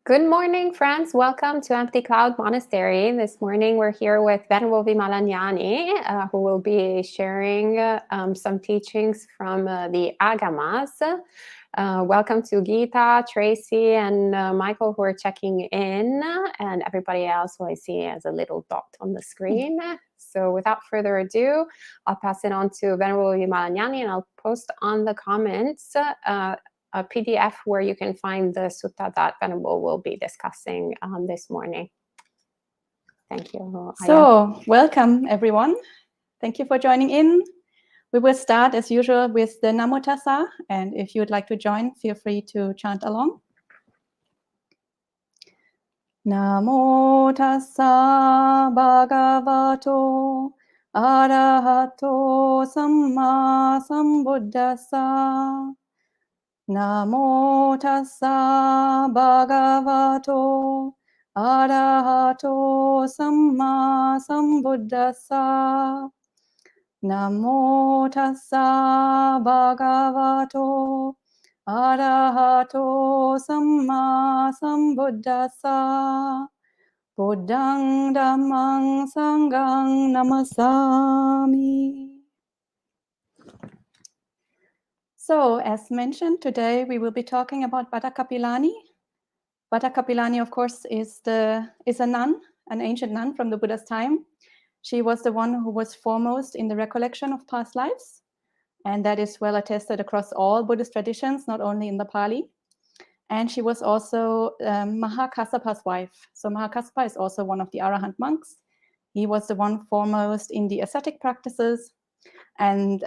Good morning, friends. Welcome to Empty Cloud Monastery. This morning we're here with Venerable Vimalanyani, who will be sharing some teachings from the Agamas. Welcome to Geeta, Tracy, and Michael who are checking in, and everybody else who I see as a little dot on the screen. So without further ado, I'll pass it on to Venerable Vimalanyani, and I'll post on the comments a PDF where you can find the sutta that Venerable will be discussing this morning. Thank you, Ayya. So, welcome everyone. Thank you for joining in. We will start as usual with the Namo Tassa, and if you would like to join, feel free to chant along. Namo Tassa Bhagavato Arahato Samma Sambuddhassa. Namo Tassa Bhagavato Arahato Samma Sambuddhassa. Namo Tassa Bhagavato Arahato Samma Sambuddhassa. Buddhang Dhammang Sanghang Namasami. So, as mentioned, today we will be talking about Bhadda Kapilani. Bhadda Kapilani, of course, is a nun, an ancient nun from the Buddha's time. She was the one who was foremost in the recollection of past lives, and that is well attested across all Buddhist traditions, not only in the Pali. And she was also Mahakassapa's wife. So Mahakassapa is also one of the Arahant monks. He was the one foremost in the ascetic practices, and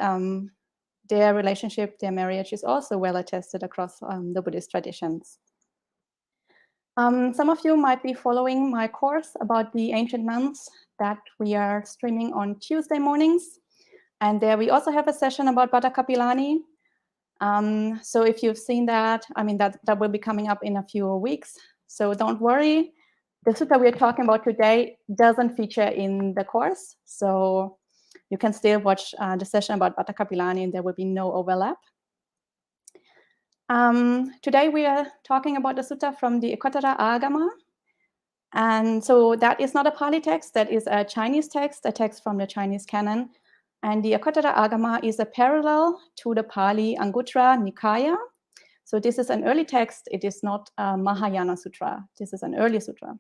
their relationship, their marriage is also well attested across the Buddhist traditions. Some of you might be following my course about the ancient nuns that we are streaming on Tuesday mornings. And there we also have a session about Bhadda Kapilani. So if you've seen that, I mean, that will be coming up in a few weeks. So don't worry. The sutta we're talking about today doesn't feature in the course. So you can still watch the session about Bhadda Kapilani and there will be no overlap. Today we are talking about the sutta from the Ekottarika-āgama. And so that is not a Pali text, that is a Chinese text, a text from the Chinese canon. And the Ekottarika-āgama is a parallel to the Pali Anguttara Nikaya. So this is an early text, it is not a Mahayana Sutra, this is an early sutra.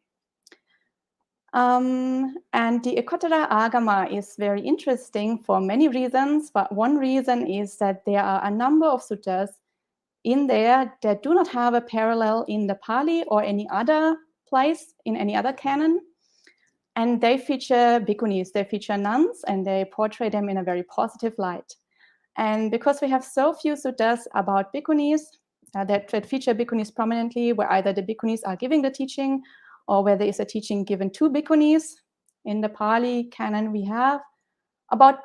And the Ekottarika-āgama is very interesting for many reasons, but one reason is that there are a number of suttas in there that do not have a parallel in the Pali or any other place, in any other canon. And they feature bhikkhunis, they feature nuns, and they portray them in a very positive light. And because we have so few suttas about bhikkhunis, that feature bhikkhunis prominently, where either the bhikkhunis are giving the teaching or where there is a teaching given to bhikkhunis. In the Pali canon, we have about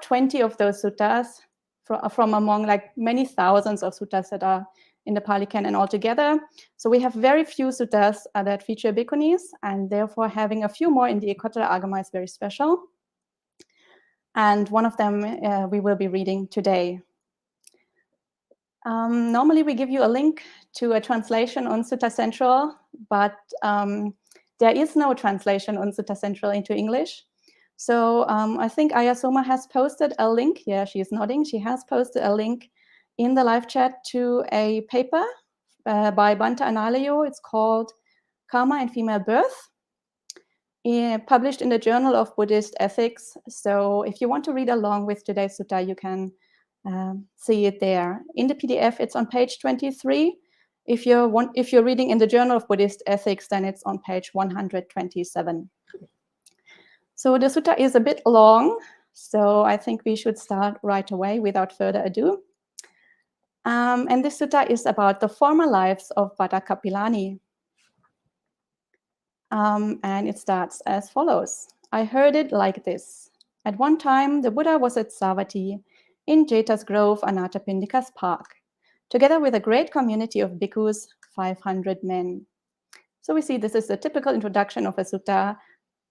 20 of those suttas from among like many thousands of suttas that are in the Pali canon altogether. So we have very few suttas that feature bhikkhunis, and therefore having a few more in the Ekottarika-āgama is very special. And one of them we will be reading today. Normally we give you a link to a translation on Sutta Central, but there is no translation on Sutta Central into English. So I think Ayya has posted a link. Yeah, she is nodding. She has posted a link in the live chat to a paper by Bhante Analayo. It's called Karma and Female Birth, published in the Journal of Buddhist Ethics. So if you want to read along with today's sutta, you can see it there. In the PDF, it's on page 23. If you're reading in the Journal of Buddhist Ethics, then it's on page 127. So the sutta is a bit long, so I think we should start right away without further ado. And this sutta is about the former lives of Bhadda Kapilani. And it starts as follows. I heard it like this. At one time, the Buddha was at Savatthi in Jeta's Grove, Anathapindika's park, together with a great community of bhikkhus, 500 men. So we see this is a typical introduction of a sutta,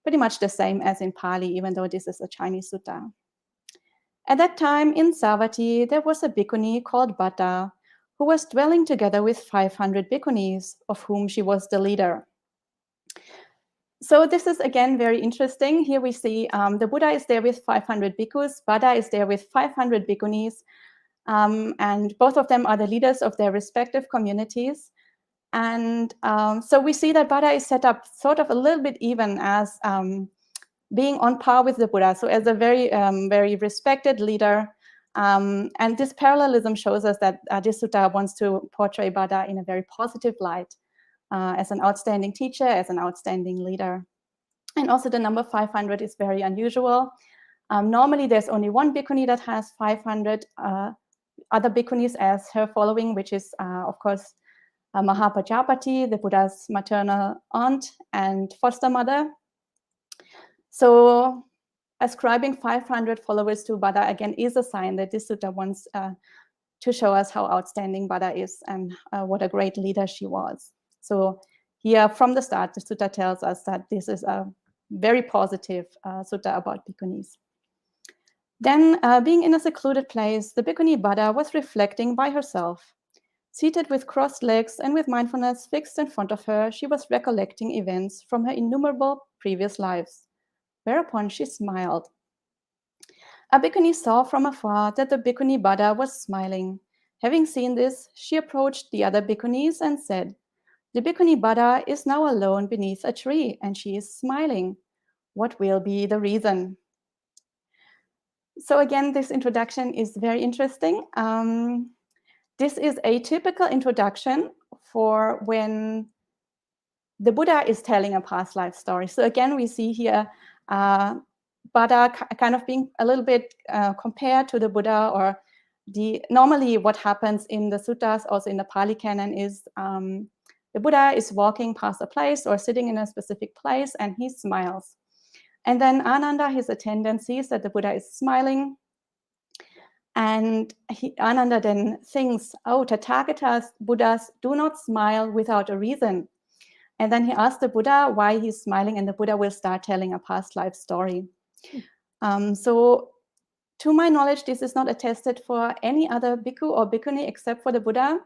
pretty much the same as in Pali, even though this is a Chinese sutta. At that time in Savatthi, there was a bhikkhuni called Bhadda, who was dwelling together with 500 bhikkhunis, of whom she was the leader. So this is again very interesting. Here we see the Buddha is there with 500 bhikkhus, Bhadda is there with 500 bhikkhunis, and both of them are the leaders of their respective communities. And so we see that Bhadda is set up sort of a little bit even as being on par with the Buddha, so as a very, very respected leader. And this parallelism shows us that this sutta wants to portray Bhadda in a very positive light, as an outstanding teacher, as an outstanding leader. And also the number 500 is very unusual. Normally there's only one bhikkhuni that has 500 other bhikkhunis as her following, which is, of course, Mahapajapati, the Buddha's maternal aunt and foster mother. So ascribing 500 followers to Bhadda again is a sign that this sutta wants to show us how outstanding Bhadda is and what a great leader she was. So here from the start, the sutta tells us that this is a very positive sutta about bhikkhunis. Then, being in a secluded place, the bhikkhuni Bhadda was reflecting by herself. Seated with crossed legs and with mindfulness fixed in front of her, she was recollecting events from her innumerable previous lives, whereupon she smiled. A bhikkhuni saw from afar that the bhikkhuni Bhadda was smiling. Having seen this, she approached the other bhikkhunis and said, "The bhikkhuni Bhadda is now alone beneath a tree, and she is smiling. What will be the reason?" So again, this introduction is very interesting. This is a typical introduction for when the Buddha is telling a past life story. So again, we see here Bhadda kind of being a little bit compared to the Buddha, or normally what happens in the suttas, also in the Pali Canon, is the Buddha is walking past a place or sitting in a specific place and he smiles. And then Ananda, his attendant, sees that the Buddha is smiling. And Ananda then thinks, oh, Tathagatas, Buddhas do not smile without a reason. And then he asks the Buddha why he's smiling, and the Buddha will start telling a past life story. So to my knowledge, this is not attested for any other bhikkhu or bhikkhuni except for the Buddha.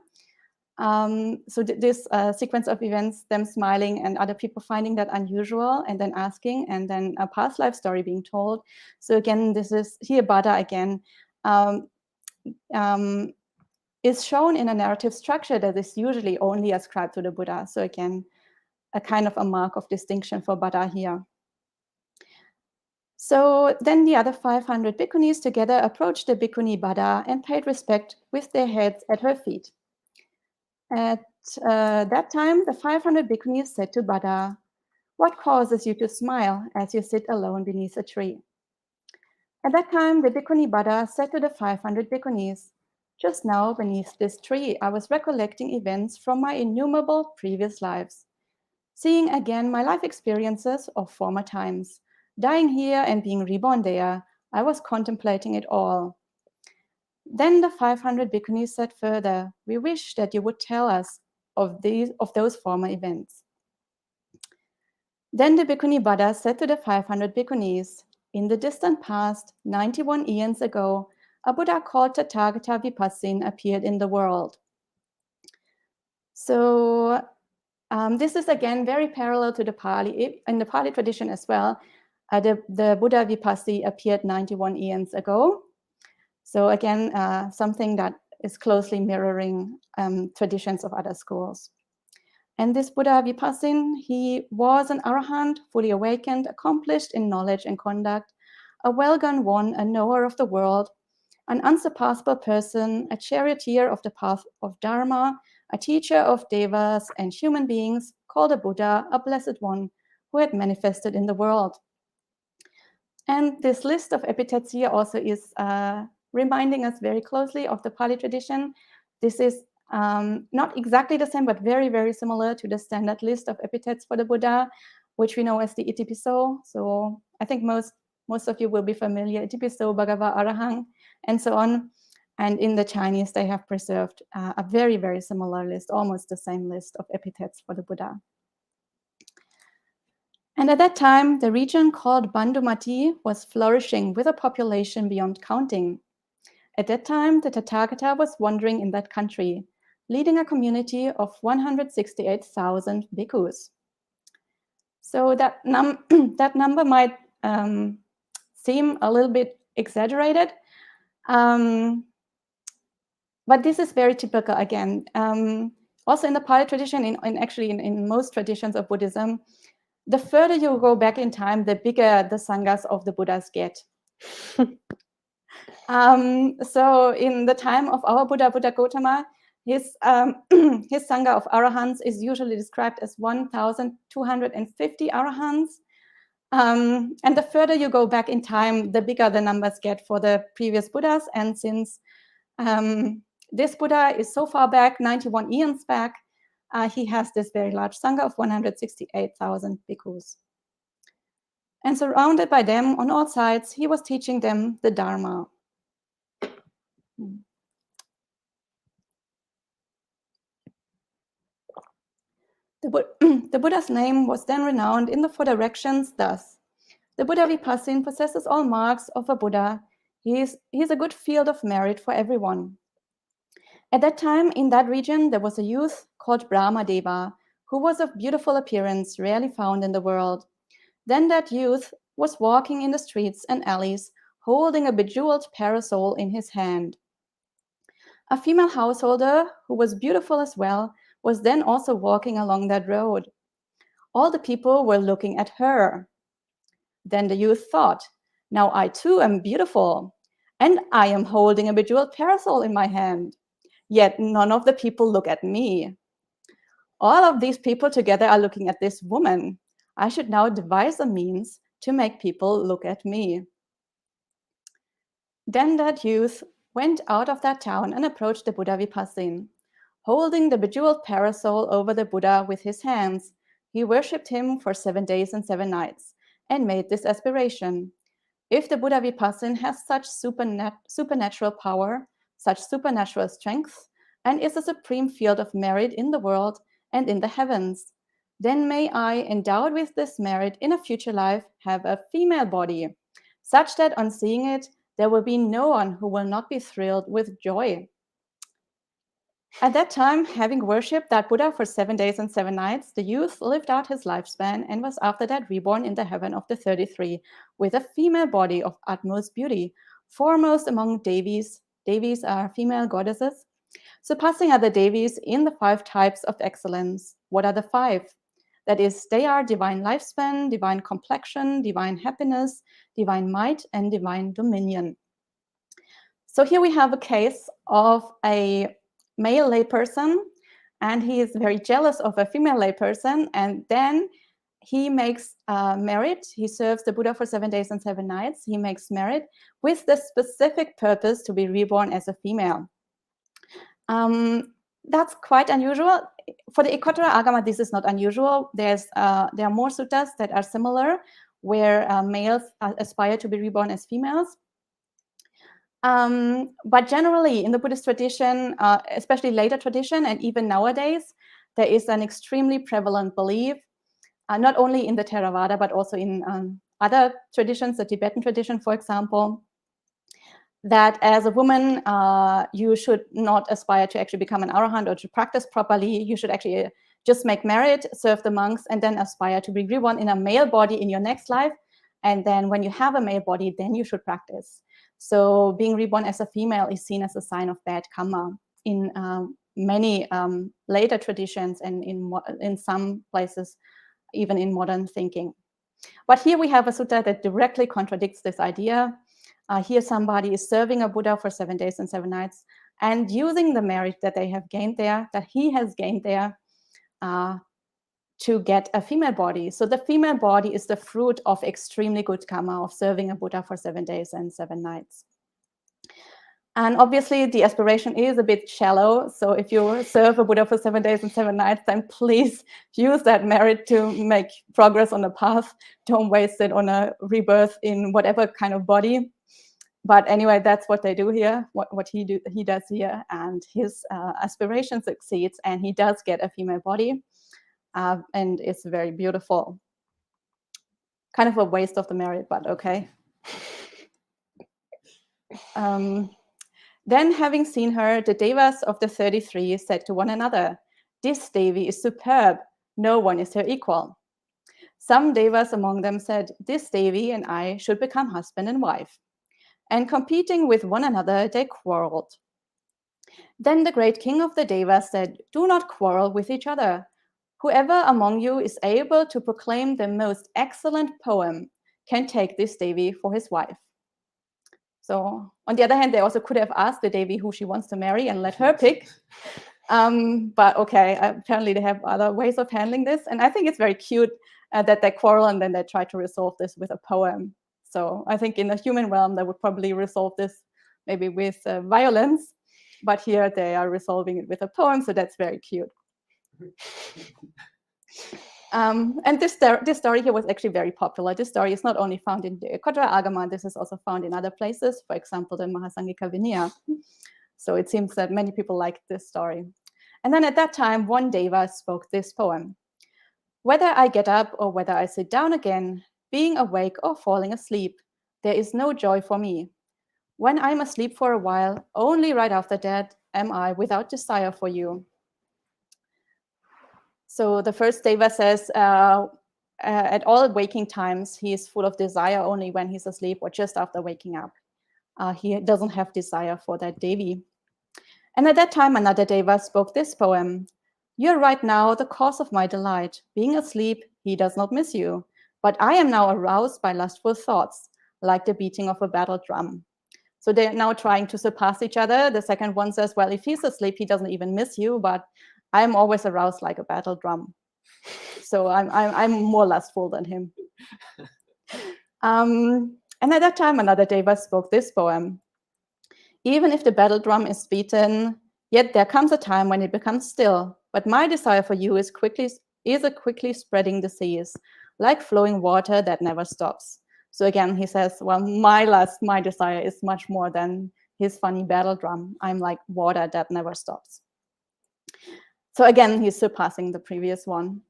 So this sequence of events, them smiling and other people finding that unusual and then asking, and then a past life story being told. So again, this is here Bhadda again is shown in a narrative structure that is usually only ascribed to the Buddha. So again, a kind of a mark of distinction for Bhadda here. So then the other 500 bhikkhunis together approached the bhikkhuni Bhadda and paid respect with their heads at her feet. At that time, the 500 bhikkhunis said to Bhadda, "What causes you to smile as you sit alone beneath a tree?" At that time, the bhikkhuni Bhadda said to the 500 bhikkhunis, "Just now, beneath this tree, I was recollecting events from my innumerable previous lives, seeing again my life experiences of former times. Dying here and being reborn there, I was contemplating it all." Then the 500 bhikkhunis said further, "We wish that you would tell us of those former events." Then the bhikkhuni Bhadda said to the 500 bhikkhunis, "In the distant past, 91 eons ago, a Buddha called Tathagata Vipassin appeared in the world." So this is again very parallel to the Pali, in the Pali tradition as well. The Buddha Vipassi appeared 91 eons ago. So again, something that is closely mirroring traditions of other schools. And this Buddha Vipassin, he was an arahant, fully awakened, accomplished in knowledge and conduct, a well-gone one, a knower of the world, an unsurpassable person, a charioteer of the path of Dharma, a teacher of devas and human beings, called a Buddha, a blessed one, who had manifested in the world. And this list of epithets here also is reminding us very closely of the Pali tradition. This is not exactly the same, but very, very similar to the standard list of epithets for the Buddha, which we know as the Itipiso. So I think most of you will be familiar, Itipiso, Bhagava, Arahang, and so on. And in the Chinese, they have preserved a very, very similar list, almost the same list of epithets for the Buddha. And at that time, the region called Bandumati was flourishing with a population beyond counting. At that time, the Tathagata was wandering in that country. leading a community of 168,000 bhikkhus. So that number might seem a little bit exaggerated, but this is very typical again. Also in the Pali tradition, in most traditions of Buddhism, the further you go back in time, the bigger the sanghas of the Buddhas get. So in the time of our Buddha, Buddha Gautama, his sangha of arahants is usually described as 1,250 arahants. And the further you go back in time, the bigger the numbers get for the previous Buddhas. And since this Buddha is so far back, 91 eons back, he has this very large sangha of 168,000 bhikkhus. And surrounded by them on all sides, he was teaching them the Dharma. The Buddha's name was then renowned in the four directions thus: the Buddha Vipassin possesses all marks of a Buddha. He is a good field of merit for everyone. At that time, in that region, there was a youth called Brahmadeva, who was of beautiful appearance, rarely found in the world. Then that youth was walking in the streets and alleys, holding a bejeweled parasol in his hand. A female householder, who was beautiful as well, was then also walking along that road. All the people were looking at her. Then the youth thought, now I too am beautiful, and I am holding a bejeweled parasol in my hand. Yet none of the people look at me. All of these people together are looking at this woman. I should now devise a means to make people look at me. Then that youth went out of that town and approached the Buddha Vipassin. Holding the bejeweled parasol over the Buddha with his hands, he worshipped him for 7 days and 7 nights and made this aspiration: if the Buddha Vipassin has such supernatural power, such supernatural strength, and is a supreme field of merit in the world and in the heavens, then may I, endowed with this merit in a future life, have a female body, such that on seeing it, there will be no one who will not be thrilled with joy. At that time, having worshipped that Buddha for 7 days and 7 nights, the youth lived out his lifespan and was after that reborn in the heaven of the 33 with a female body of utmost beauty, foremost among Devis. Devis are female goddesses, surpassing other Devis in the 5 types of excellence. What are the 5? That is, they are divine lifespan, divine complexion, divine happiness, divine might, and divine dominion. So here we have a case of a male layperson, and he is very jealous of a female layperson, and then he makes merit. He serves the Buddha for 7 days and 7 nights. He makes merit with the specific purpose to be reborn as a female. That's quite unusual. For the Ekottarika-āgama, this is not unusual. There are more suttas that are similar, where males aspire to be reborn as females. But generally, in the Buddhist tradition, especially later tradition, and even nowadays, there is an extremely prevalent belief, not only in the Theravada, but also in other traditions, the Tibetan tradition, for example, that as a woman, you should not aspire to actually become an arahant or to practice properly. You should actually just make merit, serve the monks, and then aspire to be reborn in a male body in your next life. And then when you have a male body, then you should practice. So being reborn as a female is seen as a sign of bad karma in many later traditions, and in some places, even in modern thinking. But here we have a sutta that directly contradicts this idea. Here somebody is serving a Buddha for 7 days and 7 nights and using the merit that they have gained there, that he has gained there, to get a female body. So the female body is the fruit of extremely good karma of serving a Buddha for 7 days and 7 nights. And obviously the aspiration is a bit shallow. So if you serve a Buddha for 7 days and 7 nights, then please use that merit to make progress on the path. Don't waste it on a rebirth in whatever kind of body. But anyway, that's what they do here, what he does here, and his aspiration succeeds, and he does get a female body, and it's very beautiful. Kind of a waste of the merit, but okay. Then, having seen her, the Devas of the 33 said to one another, "This Devi is superb. No one is her equal." Some Devas among them said, "This Devi and I should become husband and wife." And competing with one another, they quarreled. Then the great king of the Devas said, "Do not quarrel with each other. Whoever among you is able to proclaim the most excellent poem can take this Devi for his wife." So on the other hand, they also could have asked the Devi who she wants to marry and let her pick. But okay, apparently they have other ways of handling this. And I think it's very cute that they quarrel and then they try to resolve this with a poem. So I think in the human realm, they would probably resolve this maybe with violence. But here they are resolving it with a poem. So that's very cute. And this story here was actually very popular. This story is not only found in the Ekottarika-āgama, this is also found in other places, for example, the Mahasangika Vinaya. So it seems that many people liked this story. And then at that time, one Deva spoke this poem. "Whether I get up or whether I sit down again, being awake or falling asleep, there is no joy for me. When I'm asleep for a while, only right after that am I without desire for you." So the first Deva says, at all waking times, he is full of desire only when he's asleep or just after waking up. He doesn't have desire for that Devi. And at that time, another Deva spoke this poem. "You're right now the cause of my delight. Being asleep, he does not miss you. But I am now aroused by lustful thoughts, like the beating of a battle drum." So they're now trying to surpass each other. The second one says, "Well, if he's asleep, he doesn't even miss you, but I'm always aroused like a battle drum. So I'm more lustful than him." And at that time, another Deva spoke this poem. "Even if the battle drum is beaten, yet there comes a time when it becomes still. But my desire for you is a quickly spreading disease, like flowing water that never stops." So again, he says, well, my desire is much more than his funny battle drum. I'm like water that never stops. So again, he's surpassing the previous one.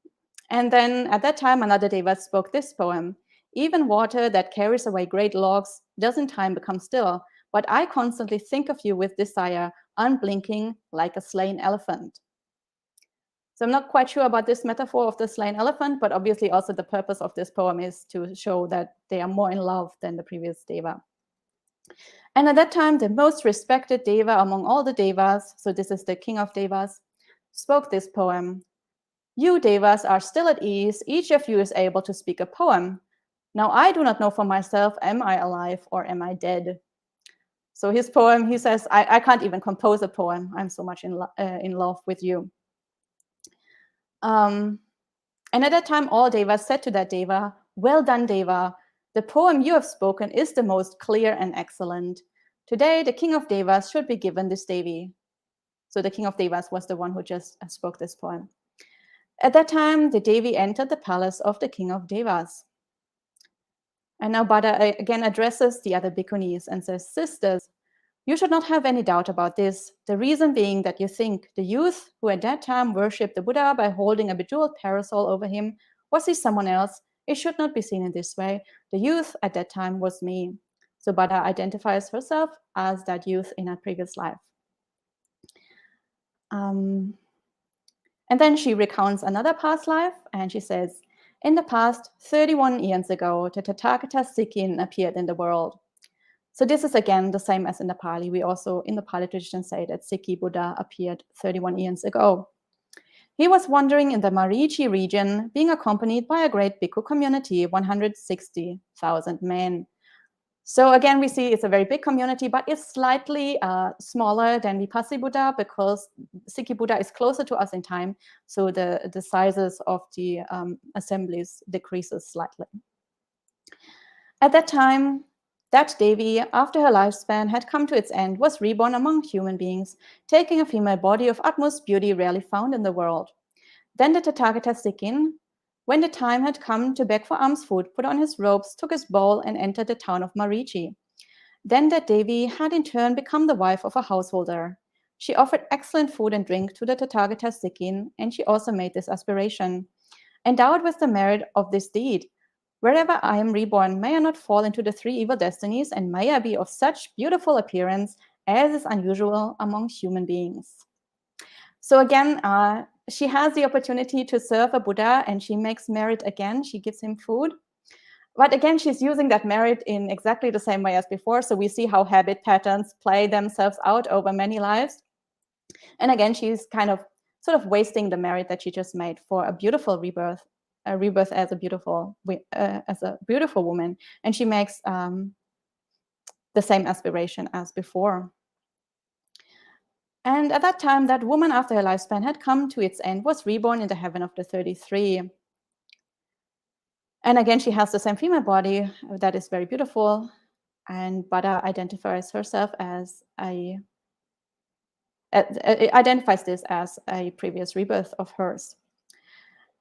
And then at that time, another Deva spoke this poem. "Even water that carries away great logs does in time become still, but I constantly think of you with desire, unblinking like a slain elephant." So I'm not quite sure about this metaphor of the slain elephant, but obviously also the purpose of this poem is to show that they are more in love than the previous Deva. And at that time, the most respected Deva among all the Devas, so this is the king of Devas, spoke this poem. "You Devas are still at ease. Each of you is able to speak a poem. Now I do not know for myself, am I alive or am I dead?" So his poem, he says, I can't even compose a poem. I'm so much in love with you. And at that time, all Devas said to that Deva, "Well done, Deva. The poem you have spoken is the most clear and excellent. Today, the king of Devas should be given this Devi." So the king of Devas was the one who just spoke this poem. At that time, the Devi entered the palace of the king of Devas. And now Bhadda again addresses the other bhikkhunis and says, "Sisters, you should not have any doubt about this. The reason being that you think the youth who at that time worshipped the Buddha by holding a bejeweled parasol over him, was he someone else? It should not be seen in this way. The youth at that time was me." So Bhadda identifies herself as that youth in her previous life. And then she recounts another past life, and she says, "In the past, 31 eons ago, the Tathagata Sikhin appeared in the world." So this is again the same as in the Pali. We also, in the Pali tradition, say that Sikhi Buddha appeared 31 eons ago. He was wandering in the Marichi region, being accompanied by a great bhikkhu community, 160,000 men. So again, we see it's a very big community, but it's slightly smaller than Vipassana Buddha because Sikhi Buddha is closer to us in time. So the sizes of the assemblies decreases slightly. At that time, that Devi, after her lifespan had come to its end, was reborn among human beings, taking a female body of utmost beauty rarely found in the world. Then the Tathagata Sikhin, when the time had come to beg for alms food, put on his robes, took his bowl, and entered the town of Marichi. Then that Devi had in turn become the wife of a householder. She offered excellent food and drink to the Tathagata Sikhin, and she also made this aspiration. "Endowed with the merit of this deed, wherever I am reborn, may I not fall into the three evil destinies, and may I be of such beautiful appearance as is unusual among human beings. So again, she has the opportunity to serve a Buddha, and she makes merit again. She gives him food. But again, she's using that merit in exactly the same way as before. So we see how habit patterns play themselves out over many lives. And again, she's kind of sort of wasting the merit that she just made for a beautiful rebirth, a rebirth as a beautiful woman. And she makes the same aspiration as before. And at that time, that woman, after her lifespan had come to its end, was reborn in the heaven of the 33. And again, she has the same female body that is very beautiful. And Bhadda identifies herself as identifies this as a previous rebirth of hers.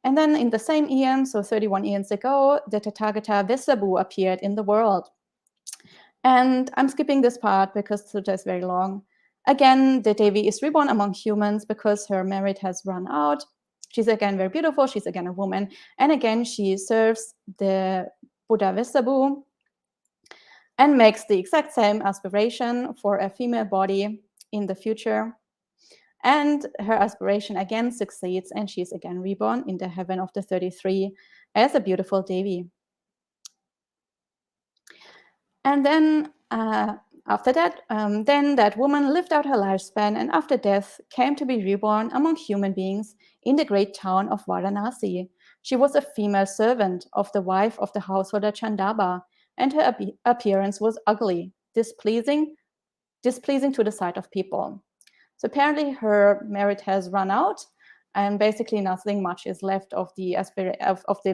And then in the same eon, so 31 eons ago, the Tathagata Vesabu appeared in the world. And I'm skipping this part because Sutta is very long. Again, the Devi is reborn among humans because her merit has run out. She's again very beautiful. She's again a woman. And again, she serves the Buddha Vesabu and makes the exact same aspiration for a female body in the future. And her aspiration again succeeds, and she's again reborn in the heaven of the 33 as a beautiful Devi. And then after that, then that woman lived out her lifespan, and after death came to be reborn among human beings in the great town of Varanasi. She was a female servant of the wife of the householder Chandaba, and her appearance was ugly, displeasing to the sight of people. So apparently her merit has run out, and basically nothing much is left of the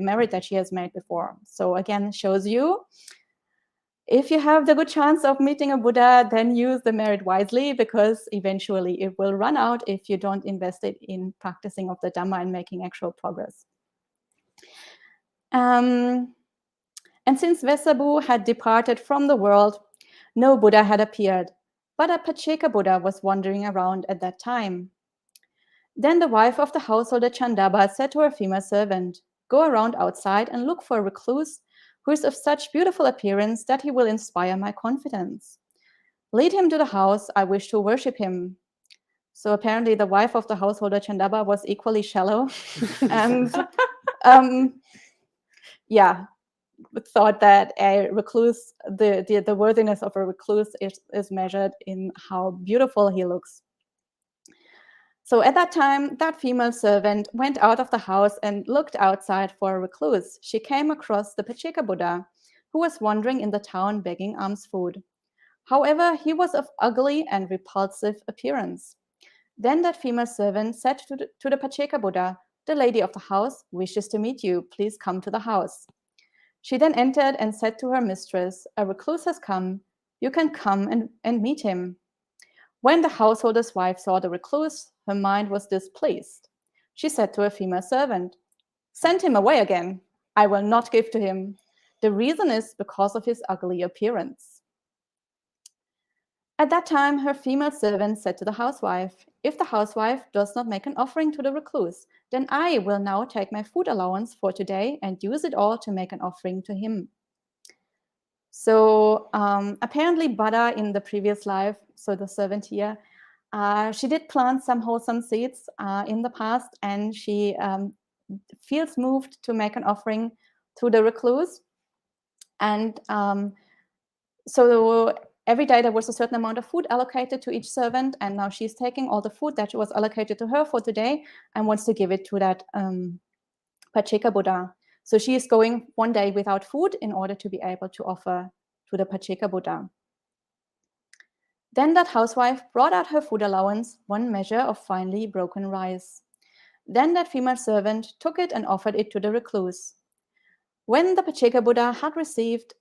merit that she has made before. So again, shows you, if you have the good chance of meeting a Buddha, then use the merit wisely, because eventually it will run out if you don't invest it in practicing of the Dhamma and making actual progress. And since Vesabu had departed from the world, no Buddha had appeared, but a Pacceka Buddha was wandering around at that time. Then the wife of the householder Chandaba said to her female servant, "Go around outside and look for a recluse who is of such beautiful appearance that he will inspire my confidence. Lead him to the house. I wish to worship him." So apparently the wife of the householder Chandaba was equally shallow and thought that a recluse, the worthiness of a recluse is measured in how beautiful he looks. So at that time, that female servant went out of the house and looked outside for a recluse. She came across the Pacceka Buddha, who was wandering in the town begging alms food. However, he was of ugly and repulsive appearance. Then that female servant said to the Pacceka Buddha, "The lady of the house wishes to meet you. Please come to the house." She then entered and said to her mistress, "A recluse has come. You can come and meet him." When the householder's wife saw the recluse, her mind was displeased. She said to her female servant, "Send him away again. I will not give to him. The reason is because of his ugly appearance." At that time, her female servant said to the housewife, "If the housewife does not make an offering to the recluse, then I will now take my food allowance for today and use it all to make an offering to him." So apparently Bhadda in the previous life, so the servant here, she did plant some wholesome seeds in the past, and she feels moved to make an offering to the recluse. And so every day there was a certain amount of food allocated to each servant, and now she's taking all the food that was allocated to her for today and wants to give it to that Pacceka Buddha. So she is going one day without food in order to be able to offer to the Pacceka Buddha. Then that housewife brought out her food allowance, one measure of finely broken rice. Then that female servant took it and offered it to the recluse. When the Pacceka Buddha had received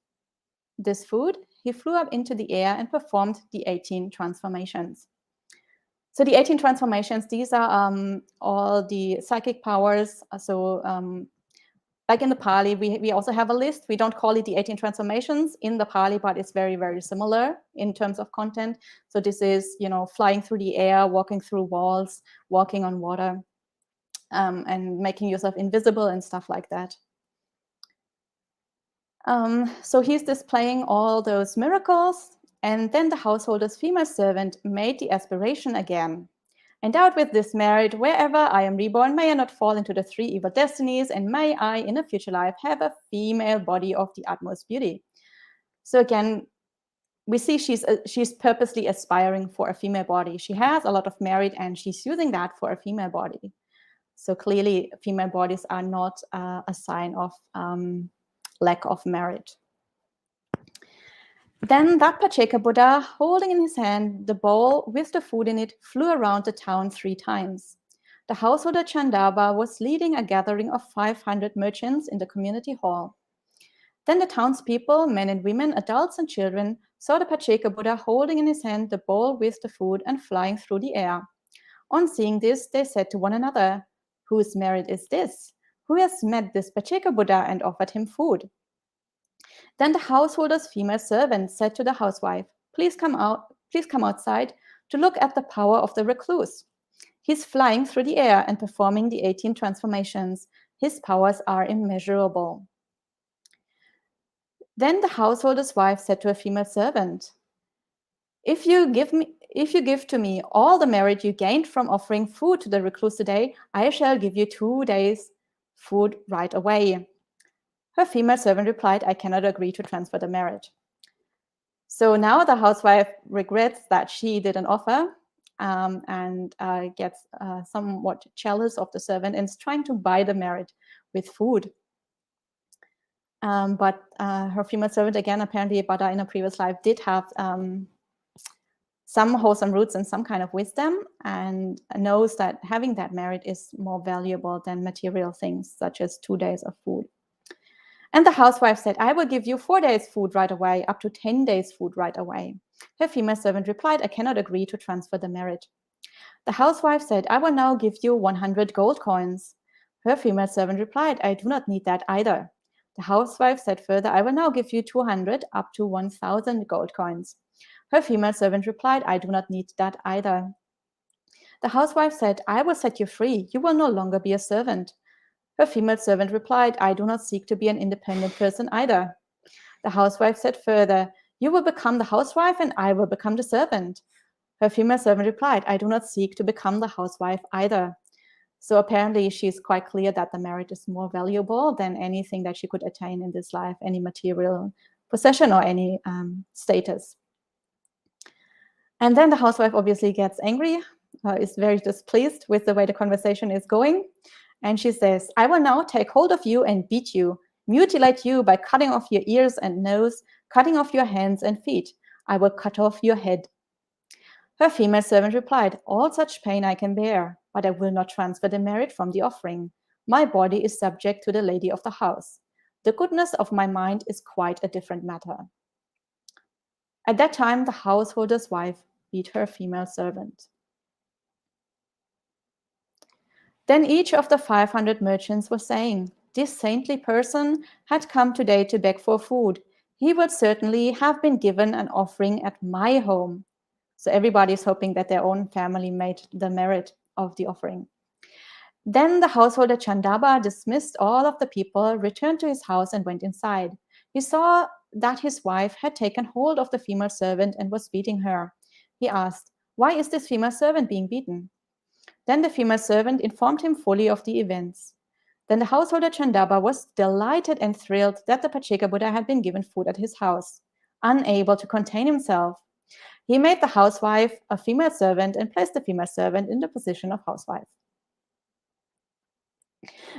this food, he flew up into the air and performed the 18 transformations. So the 18 transformations, these are all the psychic powers. So like in the Pali, we also have a list. We don't call it the 18 transformations in the Pali, but it's very, very similar in terms of content. So this is, flying through the air, walking through walls, walking on water, and making yourself invisible and stuff like that. So he's displaying all those miracles, And then the householder's female servant made the aspiration again. Endowed with this merit, wherever I am reborn, may I not fall into the 3 evil destinies, and may I, in a future life, have a female body of the utmost beauty. So again, we see she's purposely aspiring for a female body. She has a lot of merit, and she's using that for a female body. So clearly, female bodies are not a sign of lack of merit. Then that Pacheka Buddha, holding in his hand the bowl with the food in it, flew around the town 3 times. The householder Chandaba was leading a gathering of 500 merchants in the community hall. Then the townspeople, men and women, adults and children, saw the Pacheka Buddha holding in his hand the bowl with the food and flying through the air. On seeing this, they said to one another, "Whose merit is this? Who has met this Pacheka Buddha and offered him food?" Then the householder's female servant said to the housewife, please come outside to look at the power of the recluse. He's flying through the air and performing the 18 transformations. His powers are immeasurable." Then the householder's wife said to a female servant, If you give to me all the merit you gained from offering food to the recluse today, I shall give you 2 days' food right away." Her female servant replied, "I cannot agree to transfer the merit." So now the housewife regrets that she didn't offer and gets somewhat jealous of the servant and is trying to buy the merit with food. But her female servant, again, apparently Bhadda in a previous life did have some wholesome roots and some kind of wisdom, and knows that having that merit is more valuable than material things such as 2 days of food. And the housewife said, "I will give you 4 days food right away, up to 10 days food right away." Her female servant replied, "I cannot agree to transfer the merit." The housewife said, "I will now give you 100 gold coins." Her female servant replied, "I do not need that either." The housewife said further, "I will now give you 200 up to 1,000 gold coins." Her female servant replied, "I do not need that either." The housewife said, "I will set you free. You will no longer be a servant." Her female servant replied, "I do not seek to be an independent person either." The housewife said further, "You will become the housewife and I will become the servant." Her female servant replied, "I do not seek to become the housewife either." So apparently she's quite clear that the merit is more valuable than anything that she could attain in this life, any material possession or any status. And then the housewife obviously gets angry, is very displeased with the way the conversation is going. And she says, "I will now take hold of you and beat you, mutilate you by cutting off your ears and nose, cutting off your hands and feet. I will cut off your head." Her female servant replied, "All such pain I can bear, but I will not transfer the merit from the offering. My body is subject to the lady of the house. The goodness of my mind is quite a different matter." At that time, the householder's wife beat her female servant. Then each of the 500 merchants was saying, "This saintly person had come today to beg for food. He would certainly have been given an offering at my home." So everybody is hoping that their own family made the merit of the offering. Then the householder Chandaba dismissed all of the people, returned to his house and went inside. He saw that his wife had taken hold of the female servant and was beating her. He asked, "Why is this female servant being beaten?" Then the female servant informed him fully of the events. Then the householder Chandaba was delighted and thrilled that the Pacheka Buddha had been given food at his house. Unable to contain himself, he made the housewife a female servant and placed the female servant in the position of housewife.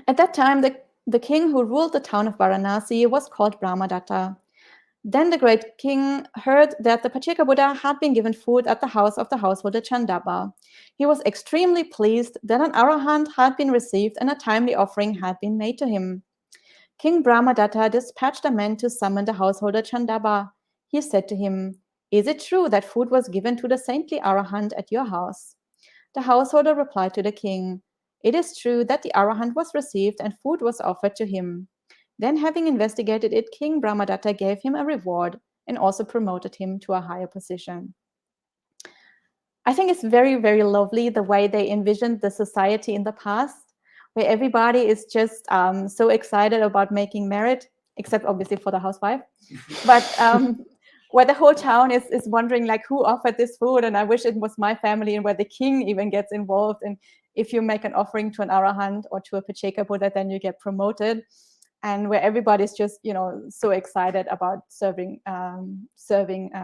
At that time, the king who ruled the town of Varanasi was called Brahmadatta. Then the great king heard that the Pacheka Buddha had been given food at the house of the householder Chandaba. He was extremely pleased that an arahant had been received and a timely offering had been made to him. King Brahmadatta dispatched a man to summon the householder Chandaba. He said to him, "Is it true that food was given to the saintly arahant at your house?" The householder replied to the king, "It is true that the arahant was received and food was offered to him." Then, having investigated it, King Brahmadatta gave him a reward and also promoted him to a higher position. I think it's very, very lovely the way they envisioned the society in the past, where everybody is just so excited about making merit, except obviously for the housewife. But where the whole town is wondering like who offered this food, and I wish it was my family, and where the king even gets involved. And if you make an offering to an arahant or to a Pacheka Buddha, then you get promoted. And where everybody's just, so excited about serving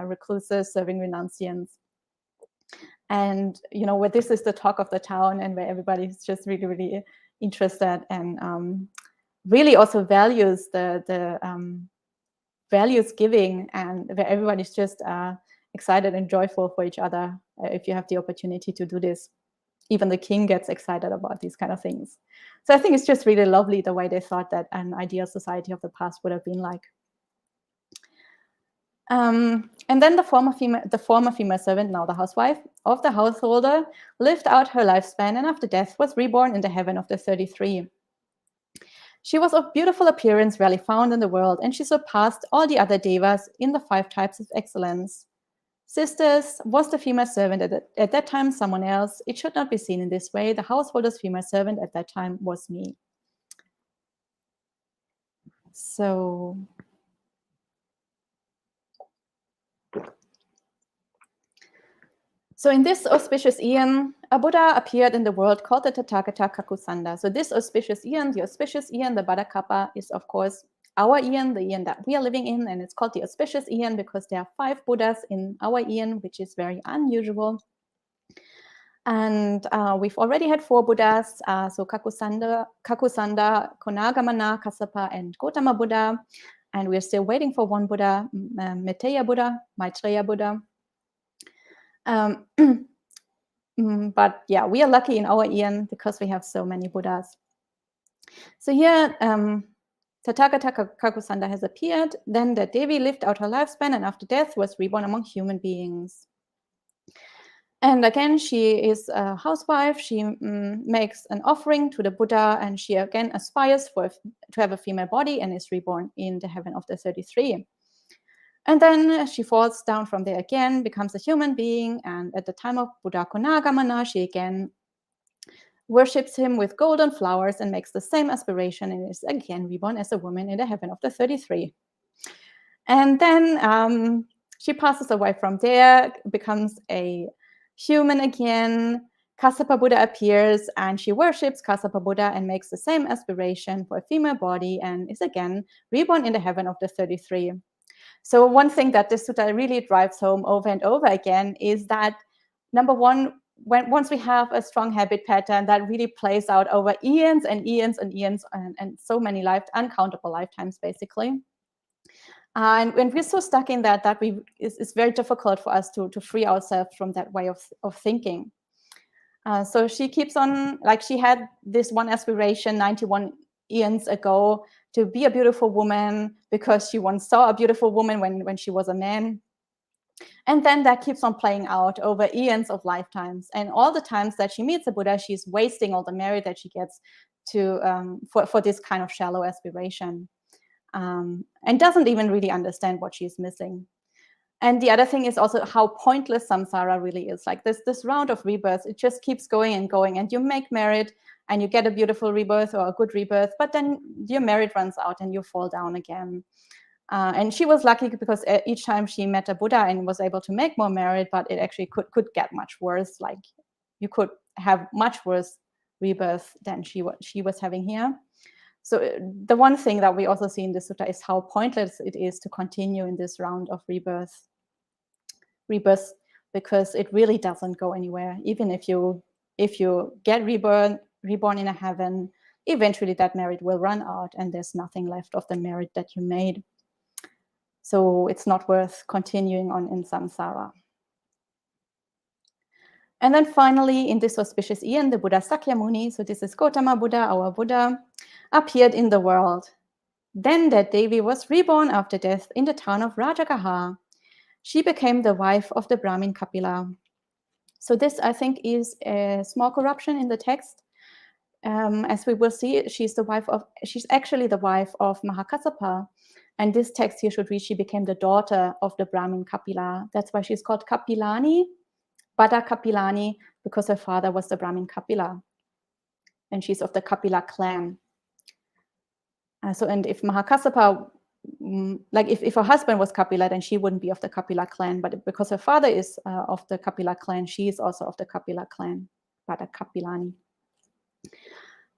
recluses, serving renunciants. And, where this is the talk of the town, and where everybody's just really, really interested, and really also values the values giving, and where everybody's just excited and joyful for each other if you have the opportunity to do this. Even the king gets excited about these kind of things. So I think it's just really lovely the way they thought that an ideal society of the past would have been like. And then the former female servant, now the housewife of the householder, lived out her lifespan, and after death was reborn in the heaven of the 33. She was of beautiful appearance, rarely found in the world, and she surpassed all the other devas in the 5 types of excellence. Sisters, was the female servant at that time someone else? It should not be seen in this way. The householder's female servant at that time was me. So in this auspicious eon, a Buddha appeared in the world called the Tathagata-kakusanda. So this auspicious eon, the Bhadda Kappa, is of course our eon, the eon that we are living in, and it's called the auspicious eon because there are 5 Buddhas in our eon, which is very unusual. And we've already had 4 Buddhas, so Kakusanda, Konagamana, Kassapa, and Gautama Buddha. And we're still waiting for 1 Buddha, Maitreya Buddha. But yeah, we are lucky in our eon because we have so many Buddhas. So here, Tathagata-kakusanda has appeared. Then the Devi lived out her lifespan, and after death was reborn among human beings. And again, she is a housewife. She makes an offering to the Buddha, and she again aspires to have a female body and is reborn in the heaven of the 33. And then she falls down from there again, becomes a human being, and at the time of Buddha Konagamana, she again worships him with golden flowers and makes the same aspiration and is again reborn as a woman in the heaven of the 33. And then she passes away from there, becomes a human again. Kassapa Buddha appears, and she worships Kassapa Buddha and makes the same aspiration for a female body and is again reborn in the heaven of the 33. So one thing that this sutta really drives home over and over again is that, number one, once we have a strong habit pattern that really plays out over eons and eons and eons and so many uncountable lifetimes, basically. And when we're so stuck in that it's very difficult for us to free ourselves from that way of thinking. So she keeps on, like she had this one aspiration 91 eons ago to be a beautiful woman because she once saw a beautiful woman when she was a man. And then that keeps on playing out over eons of lifetimes. And all the times that she meets a Buddha, she's wasting all the merit that she gets for this kind of shallow aspiration, and doesn't even really understand what she's missing. And the other thing is also how pointless samsara really is. Like this round of rebirth, it just keeps going and going, and you make merit and you get a beautiful rebirth or a good rebirth, but then your merit runs out and you fall down again. And she was lucky because each time she met a Buddha and was able to make more merit, but it actually could get much worse. Like you could have much worse rebirth than she was having here. So the one thing that we also see in this sutta is how pointless it is to continue in this round of rebirth, because it really doesn't go anywhere. Even if you get reborn in a heaven, eventually that merit will run out and there's nothing left of the merit that you made. So it's not worth continuing on in samsara. And then finally, in this auspicious eon, the Buddha Sakyamuni, so this is Gautama Buddha, our Buddha, appeared in the world. Then that Devi was reborn after death in the town of Rajagaha. She became the wife of the Brahmin Kapila. So this, I think, is a small corruption in the text. As we will see, she's actually the wife of Mahakassapa. And this text here should read, she became the daughter of the Brahmin Kapila. That's why she's called Kapilani, Bhadda Kapilani, because her father was the Brahmin Kapila. And she's of the Kapila clan. And if Mahakassapa like if her husband was Kapila, then she wouldn't be of the Kapila clan, but because her father is of the Kapila clan, she is also of the Kapila clan, Bhadda Kapilani.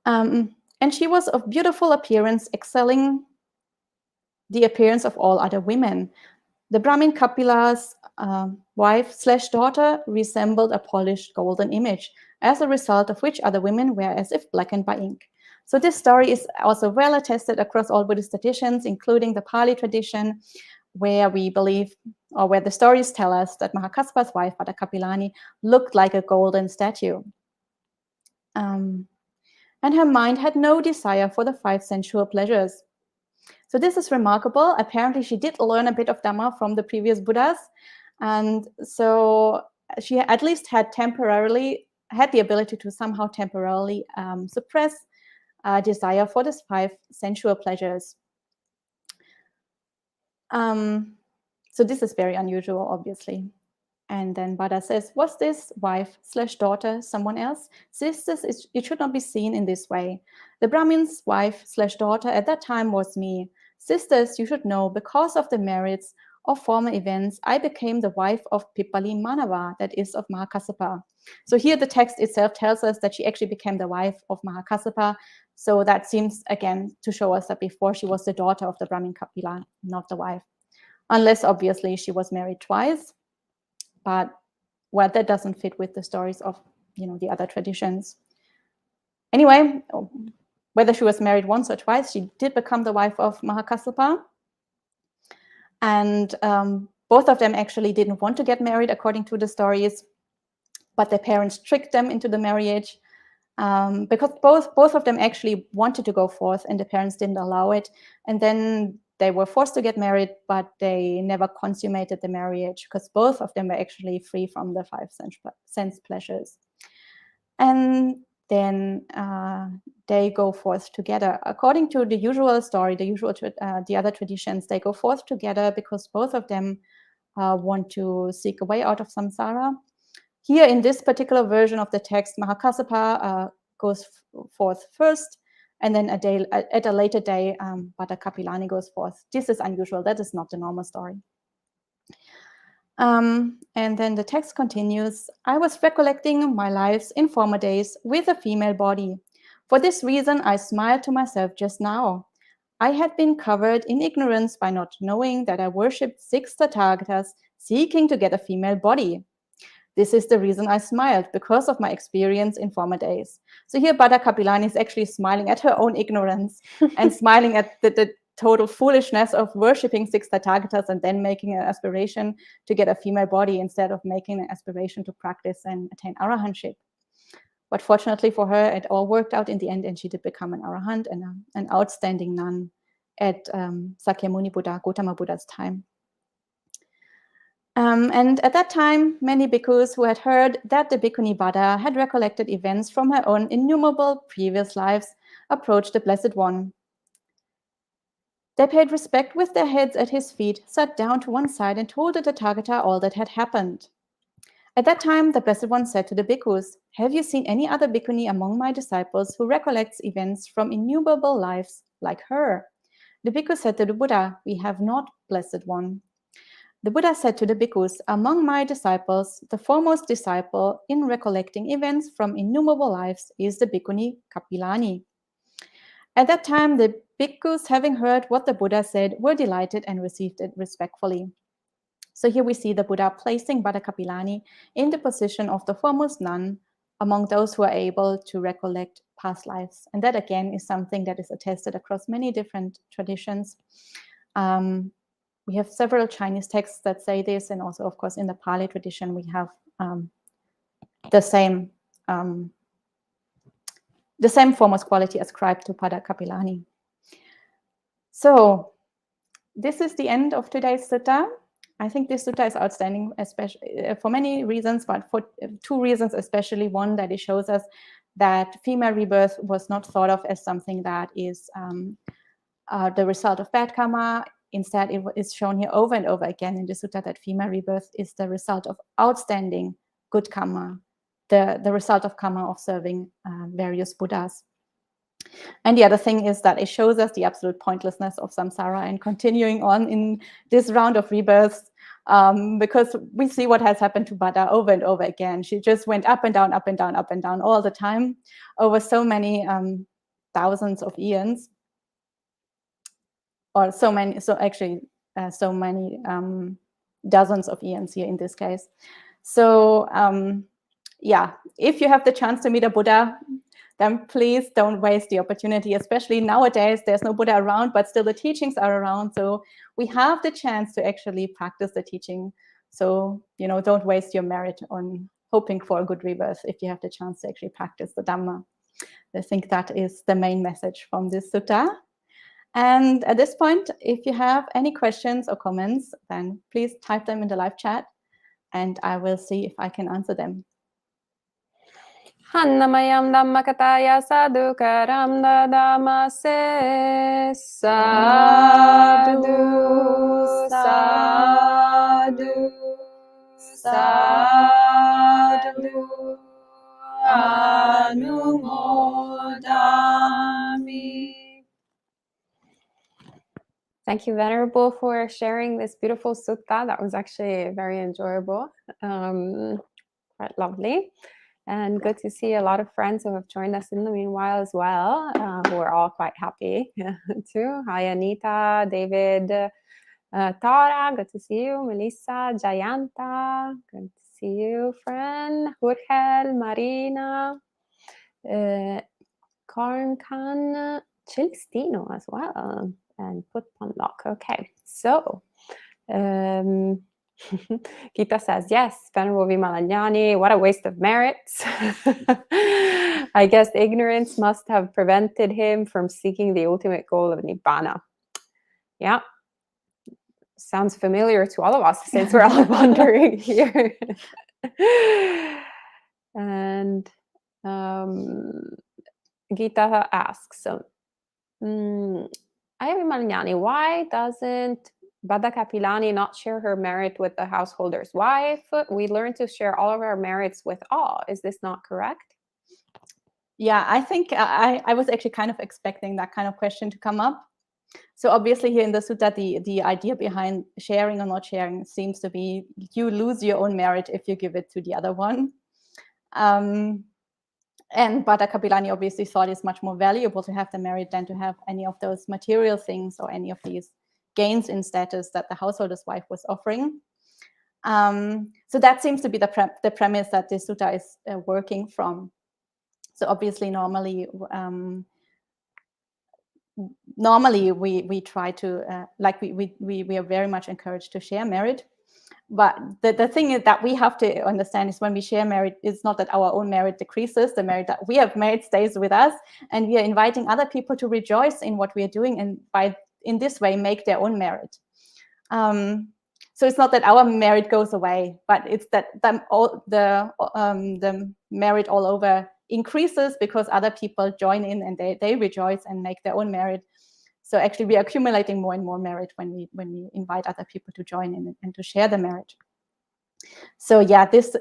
And she was of beautiful appearance, excelling the appearance of all other women. The Brahmin Kapila's wife/daughter resembled a polished golden image, as a result of which other women were as if blackened by ink. So this story is also well attested across all Buddhist traditions, including the Pali tradition, where we believe, or where the stories tell us that Mahakasspa's wife, Bhadda Kapilani, looked like a golden statue. And her mind had no desire for the 5 sensual pleasures. So this is remarkable. Apparently, she did learn a bit of Dhamma from the previous Buddhas. And so she at least had the ability to somehow temporarily suppress desire for these 5 sensual pleasures. So this is very unusual, obviously. And then Bhadda says, was this wife/daughter someone else? Sisters, it should not be seen in this way. The Brahmin's wife/daughter at that time was me. Sisters, you should know, because of the merits of former events, I became the wife of Pipali Manava, that is of Mahakassapa. So here the text itself tells us that she actually became the wife of Mahakassapa. So that seems, again, to show us that before she was the daughter of the Brahmin Kapila, not the wife. Unless, obviously, she was married twice. But, well, that doesn't fit with the stories of, the other traditions. Anyway, whether she was married once or twice, she did become the wife of Mahakassapa. And both of them actually didn't want to get married, according to the stories, but their parents tricked them into the marriage because both of them actually wanted to go forth, and the parents didn't allow it. And then they were forced to get married, but they never consummated the marriage because both of them were actually free from the 5 sense pleasures. And then they go forth together. According to the usual story, the other traditions, they go forth together because both of them want to seek a way out of samsara. Here in this particular version of the text, Mahakassapa goes forth first, and then at a later day, Bhadda Kapilani goes forth. This is unusual. That is not the normal story. And then the text continues, I was recollecting my lives in former days with a female body. For this reason, I smiled to myself just now. I had been covered in ignorance by not knowing that I worshipped 6 Tathagatas seeking to get a female body. This is the reason I smiled, because of my experience in former days. So here Bhadda Kapilani is actually smiling at her own ignorance and smiling at the total foolishness of worshipping 6 Tathagatas and then making an aspiration to get a female body instead of making an aspiration to practice and attain arahantship. But fortunately for her, it all worked out in the end, and she did become an arahant and an outstanding nun at Sakyamuni Buddha, Gautama Buddha's time. And at that time, many bhikkhus who had heard that the Bhikkhuni Bhadda had recollected events from her own innumerable previous lives approached the Blessed One. They paid respect with their heads at his feet, sat down to one side, and told the Tathagata all that had happened. At that time, the Blessed One said to the bhikkhus, have you seen any other bhikkhuni among my disciples who recollects events from innumerable lives like her? The bhikkhu said to the Buddha, we have not, Blessed One. The Buddha said to the bhikkhus, among my disciples, the foremost disciple in recollecting events from innumerable lives is the Bhikkhuni Kapilani. At that time, the bhikkhus, having heard what the Buddha said, were delighted and received it respectfully. So here we see the Buddha placing Bhadda Kapilani in the position of the foremost nun among those who are able to recollect past lives. And that, again, is something that is attested across many different traditions. We have several Chinese texts that say this, and also, of course, in the Pali tradition, we have the same foremost quality ascribed to Bhadda Kapilani. So this is the end of today's sutta. I think this sutta is outstanding, especially for many reasons, but for 2 reasons, especially. One, that it shows us that female rebirth was not thought of as something that is the result of bad karma. Instead, it is shown here over and over again in the sutta that female rebirth is the result of outstanding good karma, the result of karma of serving various Buddhas. And the other thing is that it shows us the absolute pointlessness of samsara and continuing on in this round of rebirths, because we see what has happened to Bhadda over and over again. She just went up and down, up and down, up and down all the time over so many thousands of eons, or so many dozens of eons here in this case. So yeah, if you have the chance to meet a Buddha, then please don't waste the opportunity, especially nowadays. There's no Buddha around, but still the teachings are around. So we have the chance to actually practice the teaching. So, you know, don't waste your merit on hoping for a good rebirth if you have the chance to actually practice the Dhamma. I think that is the main message from this sutta. And at this point, if you have any questions or comments, then please type them in the live chat and I will see if I can answer them. Hannamayam Dhammakataya Sadhukaram Dadamase Sadhu Sadhu Sadhu Anumodami. Thank you, Venerable, for sharing this beautiful sutta. That was actually very enjoyable, quite lovely. And good to see a lot of friends who have joined us in the meanwhile as well, who are all quite happy too. Hi, Anita, David, Tara, good to see you. Melissa, Jayanta, good to see you, friend. Jorge, Marina, Karnkan, Chilstino as well, and Putpanlock. Okay, so Gita says, yes, Venerable Vimalanyani, what a waste of merits. I guess ignorance must have prevented him from seeking the ultimate goal of Nibbana. Yeah, sounds familiar to all of us since we're all wandering here. And Gita asks, Ayya Vimalanyani, why doesn't Bhadda Kapilani not share her merit with the householder's wife? We learn to share all of our merits with all. Is this not correct? Yeah, I think I was actually kind of expecting that kind of question to come up. So obviously here in the sutta, the idea behind sharing or not sharing seems to be you lose your own merit if you give it to the other one. And Bhadda Kapilani obviously thought it's much more valuable to have the merit than to have any of those material things or any of these gains in status that the householder's wife was offering. So that seems to be the premise that this sutta is working from. So obviously normally we try to, we are very much encouraged to share merit. But the thing is that we have to understand is when we share merit, it's not that our own merit decreases, the merit that we have made stays with us, and we are inviting other people to rejoice in what we are doing and in this way make their own merit. So it's not that our merit goes away, but it's that the merit all over increases because other people join in and they rejoice and make their own merit. So actually we are accumulating more and more merit when we invite other people to join in and to share the merit. So yeah, this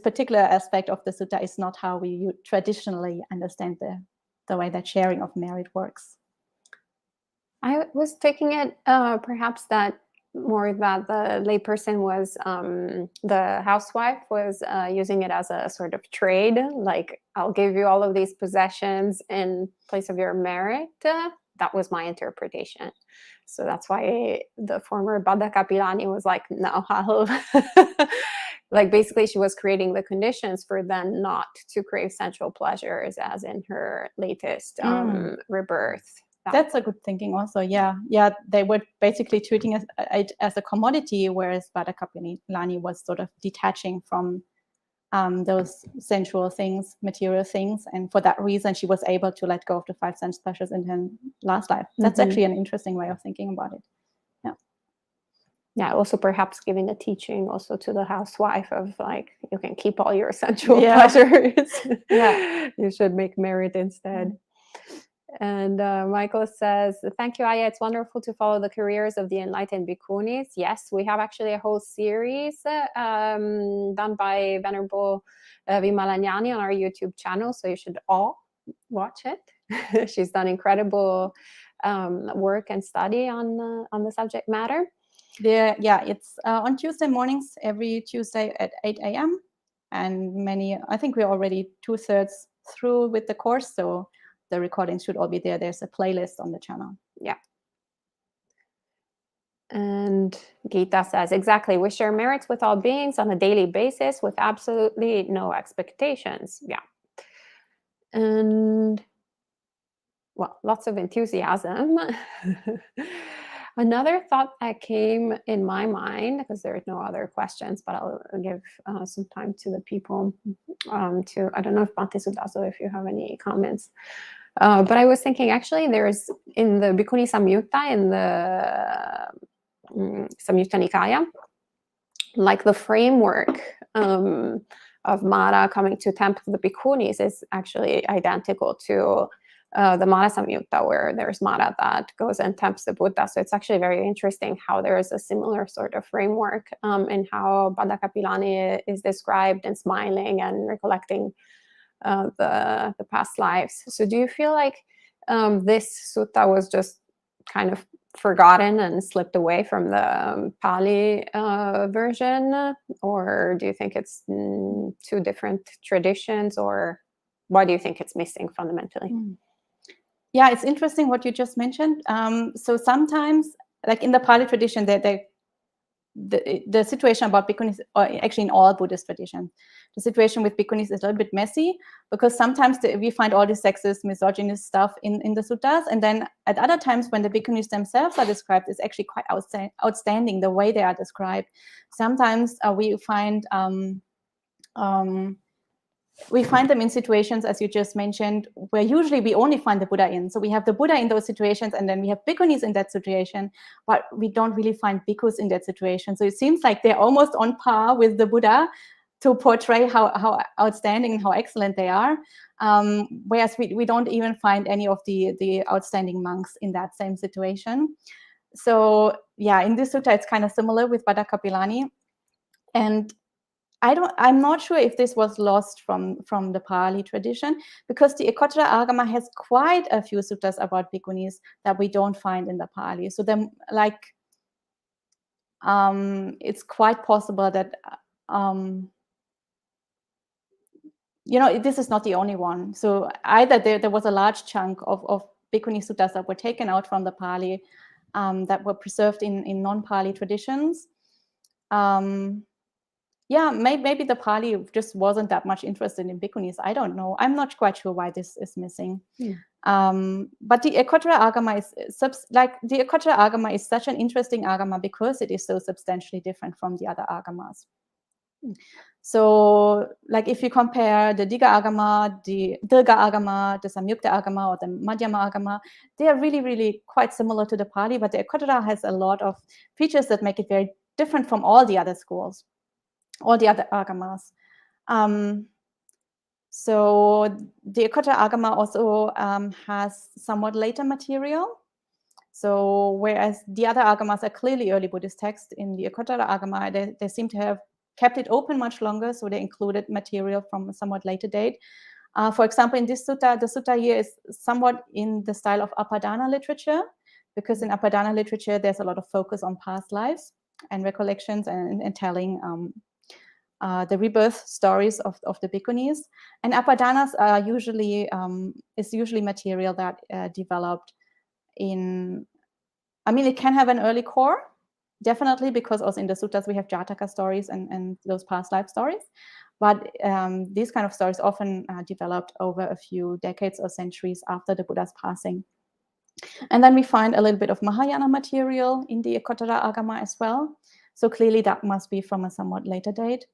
particular aspect of the sutta is not how we traditionally understand the way that sharing of merit works. I was taking it perhaps that more that the layperson was, the housewife was using it as a sort of trade, like I'll give you all of these possessions in place of your merit. That was my interpretation. So that's why the former Bhadda Kapilani was like, no, like basically she was creating the conditions for them not to crave sensual pleasures as in her latest rebirth. That's a good thinking also. Yeah, they were basically treating it as a commodity, whereas Bhadda Kapilani was sort of detaching from those sensual things, material things, and for that reason she was able to let go of the 5 sense pleasures in her last life. That's actually an interesting way of thinking about it. Yeah, also perhaps giving a teaching also to the housewife of like, you can keep all your sensual pleasures. You should make merit instead. And Michael says, thank you, Ayya. It's wonderful to follow the careers of the enlightened bhikkhunis. Yes, we have actually a whole series done by Venerable Vimalanyani on our YouTube channel, so you should all watch it. She's done incredible work and study on the subject matter. It's on Tuesday mornings, every Tuesday at 8 a.m. And I think we're already 2/3 through with the course, so the recordings should all be there. There's a playlist on the channel. Yeah. And Gita says, exactly, we share merits with all beings on a daily basis with absolutely no expectations. Yeah. And, well, lots of enthusiasm. Another thought that came in my mind, because there are no other questions, but I'll give some time to the people to, I don't know if Bhante Sudaso, if you have any comments. But I was thinking, actually, there's in the Bhikkhuni Samyutta, in the Samyutta Nikaya, like the framework of Mara coming to temple the Bhikkhunis is actually identical to the Mara Samyutta, where there's Mara that goes and tempts the Buddha. So it's actually very interesting how there is a similar sort of framework in how Bhadda Kapilani is described and smiling and recollecting the past lives. So do you feel like this sutta was just kind of forgotten and slipped away from the Pali version, or do you think it's two different traditions, or why do you think it's missing fundamentally? Yeah, it's interesting what you just mentioned. So sometimes, like in the Pali tradition, the situation about bhikkhunis, or actually in all Buddhist traditions, the situation with bhikkhunis is a little bit messy, because sometimes we find all this sexist, misogynist stuff in the suttas, and then at other times when the bhikkhunis themselves are described, it's actually quite outstanding the way they are described. Sometimes we find them in situations, as you just mentioned, where usually we only find the Buddha in. So we have the Buddha in those situations, and then we have bhikkhunis in that situation, but we don't really find bhikkhus in that situation. So it seems like they're almost on par with the Buddha to portray how outstanding and how excellent they are. Whereas we don't even find any of the outstanding monks in that same situation. So yeah, in this sutta, it's kind of similar with Bhadda Kapilani. And I'm not sure if this was lost from the Pali tradition, because the Ekottarika-āgama has quite a few suttas about bhikkhunis that we don't find in the Pali. So then, it's quite possible that this is not the only one. So either there was a large chunk of bhikkhuni suttas that were taken out from the Pali, that were preserved in non-Pali traditions. Yeah, maybe the Pali just wasn't that much interested in bhikkhunis. I don't know. I'm not quite sure why this is missing. But the Ekottarika-āgama is such an interesting agama because it is so substantially different from the other agamas. So, like if you compare the Digha-āgama, the Dirgha-āgama, the Samyukta-āgama, or the Madhyama-āgama, they are really, really quite similar to the Pali, but the Ekottarika has a lot of features that make it very different from all the other schools, all the other agamas. So the Ekottarika-āgama also has somewhat later material. So whereas the other agamas are clearly early Buddhist texts, in the Ekottarika-āgama, they seem to have kept it open much longer, so they included material from a somewhat later date. For example, in this sutta, the sutta here is somewhat in the style of Apadana literature, because in Apadana literature, there's a lot of focus on past lives and recollections and telling the rebirth stories of the bhikkhunis. And Apadanas are usually material that developed in, it can have an early core, definitely, because also in the suttas we have Jataka stories and those past life stories. But these kind of stories often developed over a few decades or centuries after the Buddha's passing. And then we find a little bit of Mahayana material in the Ekottarika-āgama as well. So clearly that must be from a somewhat later date,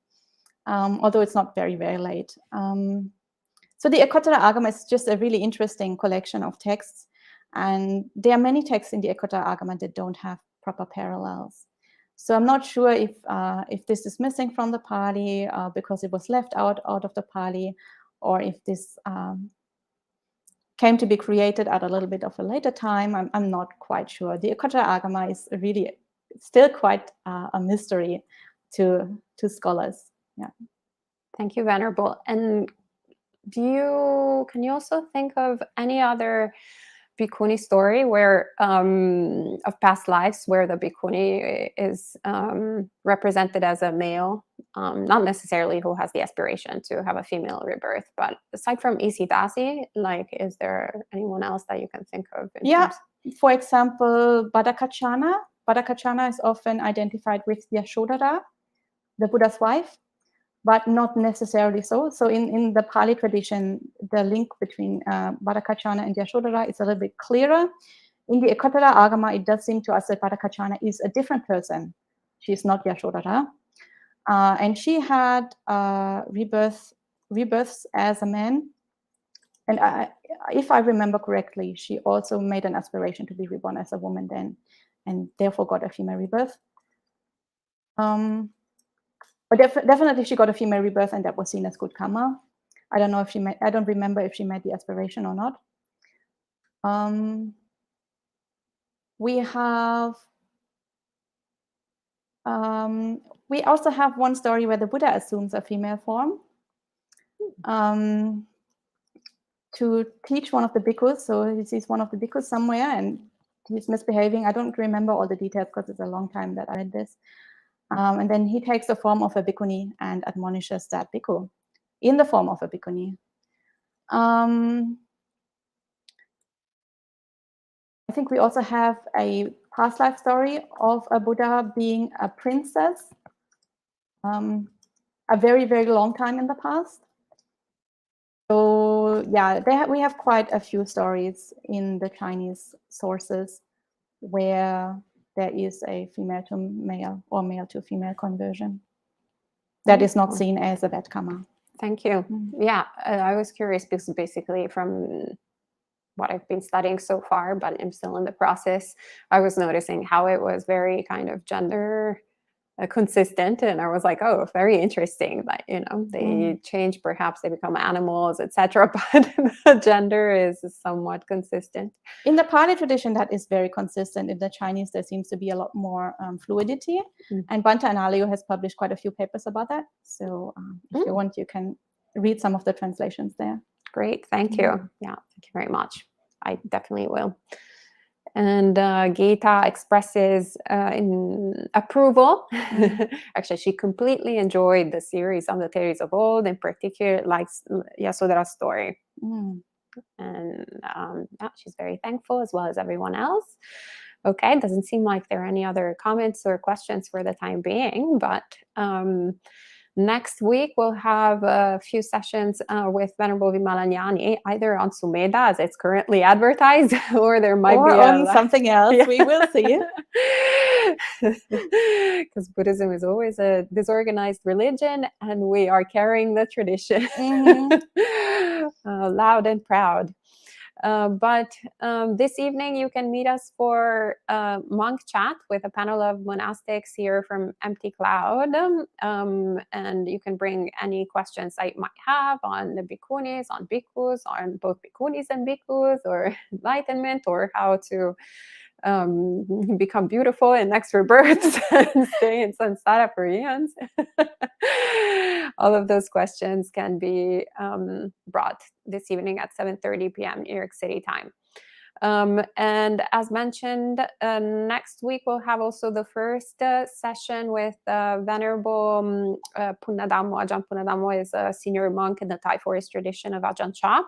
although it's not very, very late. So the Ekottarika-āgama is just a really interesting collection of texts. And there are many texts in the Ekottarika-āgama that don't have proper parallels. So I'm not sure if this is missing from the Pali because it was left out of the Pali, or if this came to be created at a little bit of a later time. I'm not quite sure. The Ekottarika-āgama is really still quite a mystery to scholars. Yeah. Thank you, Venerable. And can you also think of any other bhikkhuni story where of past lives where the bhikkhuni is represented as a male, not necessarily who has the aspiration to have a female rebirth, but aside from Isidasi, like, is there anyone else that you can think of? For example, Bhadda Kapilani. Bhadda Kapilani is often identified with Yashodhara, the Buddha's wife, but not necessarily so. So in the Pali tradition, the link between Bhadda Kapilani and Yashodhara is a little bit clearer. In the Ekottarika-āgama, it does seem to us that Bhadda Kapilani is a different person. She's not Yashodhara. And she had rebirths as a man. And if I remember correctly, she also made an aspiration to be reborn as a woman then, and therefore got a female rebirth. But definitely she got a female rebirth, and that was seen as good karma. I don't know if I don't remember if she made the aspiration or not. We also have one story where the Buddha assumes a female form to teach one of the bhikkhus. So he sees one of the bhikkhus somewhere and he's misbehaving. I don't remember all the details because it's a long time that I read this. And then he takes the form of a bhikkhuni and admonishes that bhikkhu in the form of a bhikkhuni. I think we also have a past life story of a Buddha being a princess a very, very long time in the past. So yeah, we have quite a few stories in the Chinese sources where there is a female to male or male to female conversion that is not seen as a bad karma. Thank you. Yeah, I was curious because basically from what I've been studying so far, but I'm still in the process, I was noticing how it was very kind of gender consistent, and I was like, oh, very interesting that, you know, they change, perhaps they become animals, etc., but the gender is somewhat consistent. In the Pali tradition, that is very consistent. In the Chinese, there seems to be a lot more fluidity, and Bhante Analayo has published quite a few papers about that. So if you want, you can read some of the translations there. Great, thank you. Yeah, thank you very much. I definitely will. And Geeta expresses in approval. Actually, she completely enjoyed the series on the theories of old, in particular likes Yasodhara's story. And yeah, she's very thankful, as well as everyone else. Okay, doesn't seem like there are any other comments or questions for the time being, but next week we'll have a few sessions with Venerable Vimalanyani, either on Sumedha as it's currently advertised, or there might be on something else. Yeah. We will see. Because Buddhism is always a disorganized religion, and we are carrying the tradition loud and proud. But this evening you can meet us for monk chat with a panel of monastics here from Empty Cloud, and you can bring any questions that you might have on the bhikkhunis, on bhikkhus, on both bhikkhunis and bhikkhus, or enlightenment, or how to become beautiful in next rebirths and stay in samsara for eons. All of those questions can be brought this evening at 7:30 p.m. New York City time. And as mentioned, next week we'll have also the first session with Venerable Punnadhammo. Ajahn Punnadhammo is a senior monk in the Thai forest tradition of Ajahn Chah,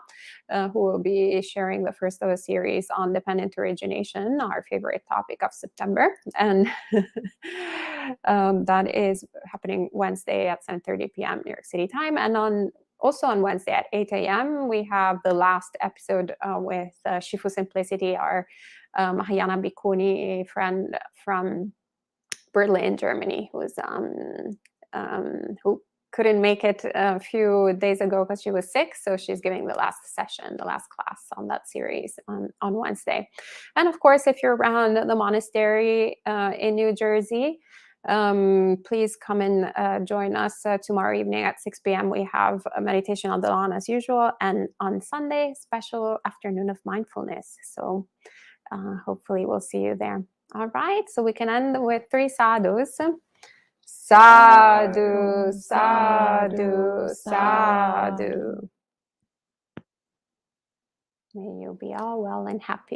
who will be sharing the first of a series on dependent origination, our favorite topic of September. And that is happening Wednesday at 7:30 p.m. New York City time. And also on Wednesday at 8 a.m., we have the last episode with Shifu Simplicity, our Mahayana Bhikkhuni friend from Berlin, Germany, who couldn't make it a few days ago because she was sick. So she's giving the last session, the last class on that series on Wednesday. And of course, if you're around the monastery in New Jersey, please come and join us tomorrow evening at 6 p.m. We have a meditation on the lawn as usual, and on Sunday, special afternoon of mindfulness. So hopefully we'll see you there. All right, so we can end with 3 sadhus. Sadhu, sadhu, sadhu. May you be all well and happy.